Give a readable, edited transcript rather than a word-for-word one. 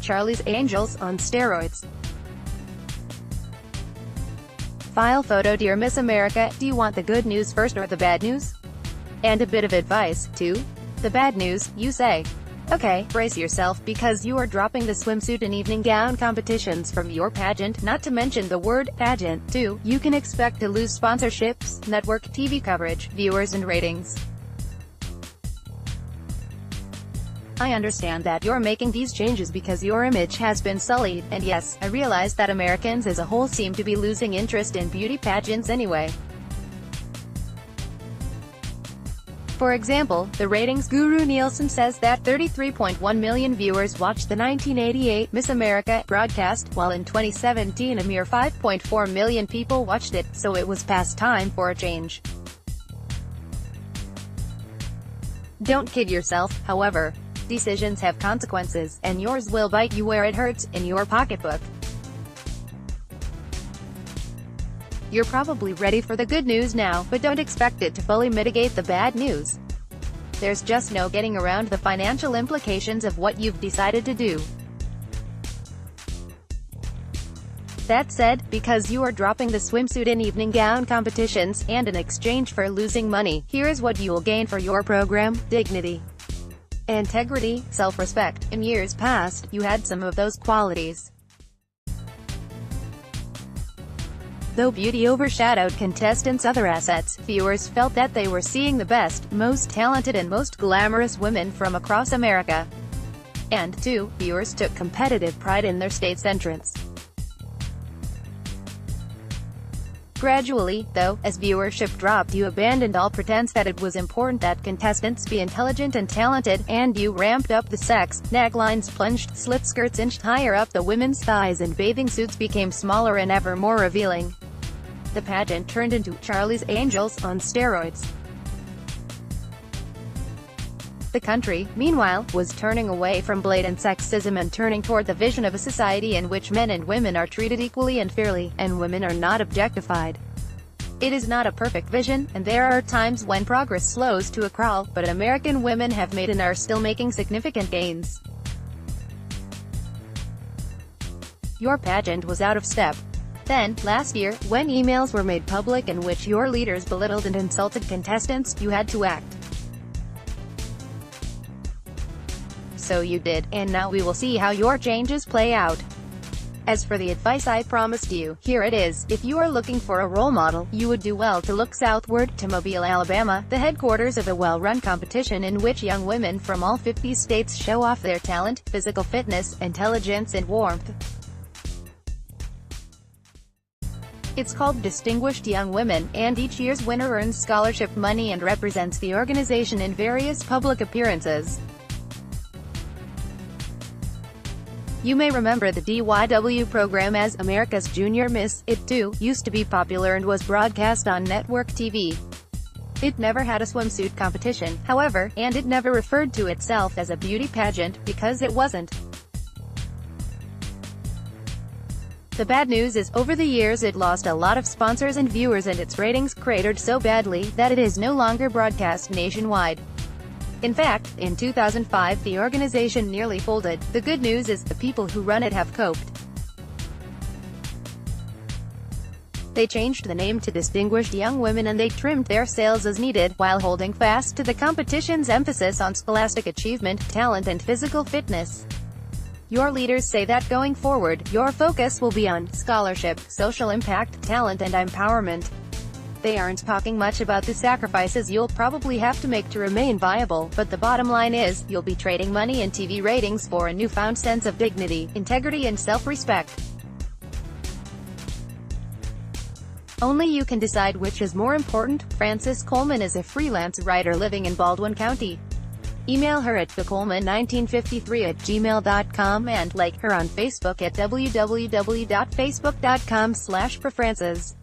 Charlie's Angels on steroids. File photo. Dear Miss America, do you want the good news first or the bad news? And a bit of advice, too? The bad news, you say. Okay, brace yourself, because you are dropping the swimsuit and evening gown competitions from your pageant, not to mention the word pageant, too. You can expect to lose sponsorships, network TV coverage, viewers and ratings. I understand that you're making these changes because your image has been sullied, and yes, I realize that Americans as a whole seem to be losing interest in beauty pageants anyway. For example, the ratings guru Nielsen says that 33.1 million viewers watched the 1988 Miss America broadcast, while in 2017 a mere 5.4 million people watched it, so it was past time for a change. Don't kid yourself, however. Decisions have consequences, and yours will bite you where it hurts, in your pocketbook. You're probably ready for the good news now, but don't expect it to fully mitigate the bad news. There's just no getting around the financial implications of what you've decided to do. That said, because you are dropping the swimsuit and evening gown competitions, and in exchange for losing money, here is what you will gain for your program: dignity, integrity, self-respect. In years past, you had some of those qualities. Though beauty overshadowed contestants' other assets, viewers felt that they were seeing the best, most talented and most glamorous women from across America. And, too, viewers took competitive pride in their state's entrance. Gradually, though, as viewership dropped, you abandoned all pretense that it was important that contestants be intelligent and talented, and you ramped up the sex. Necklines plunged, slit skirts inched higher up the women's thighs, and bathing suits became smaller and ever more revealing. The pageant turned into Charlie's Angels on steroids. The country, meanwhile, was turning away from blatant sexism and turning toward the vision of a society in which men and women are treated equally and fairly, and women are not objectified. It is not a perfect vision, and there are times when progress slows to a crawl, but American women have made and are still making significant gains. Your pageant was out of step. Then, last year, when emails were made public in which your leaders belittled and insulted contestants, you had to act. So you did, and now we will see how your changes play out. As for the advice I promised you, here it is. If you are looking for a role model, you would do well to look southward, to Mobile, Alabama, the headquarters of a well-run competition in which young women from all 50 states show off their talent, physical fitness, intelligence and warmth. It's called Distinguished Young Women, and each year's winner earns scholarship money and represents the organization in various public appearances. You may remember the DYW program as America's Junior Miss. It, too, used to be popular and was broadcast on network TV. It never had a swimsuit competition, however, and it never referred to itself as a beauty pageant, because it wasn't. The bad news is, over the years it lost a lot of sponsors and viewers, and its ratings cratered so badly that it is no longer broadcast nationwide. In fact, in 2005 the organization nearly folded. The good news is, the people who run it have coped. They changed the name to Distinguished Young Women, and they trimmed their sails as needed, while holding fast to the competition's emphasis on scholastic achievement, talent and physical fitness. Your leaders say that going forward, your focus will be on scholarship, social impact, talent and empowerment. They aren't talking much about the sacrifices you'll probably have to make to remain viable, but the bottom line is, you'll be trading money and TV ratings for a newfound sense of dignity, integrity and self-respect. Only you can decide which is more important. Frances Coleman is a freelance writer living in Baldwin County. Email her at thecoleman1953@gmail.com and like her on Facebook at www.facebook.com/profrances.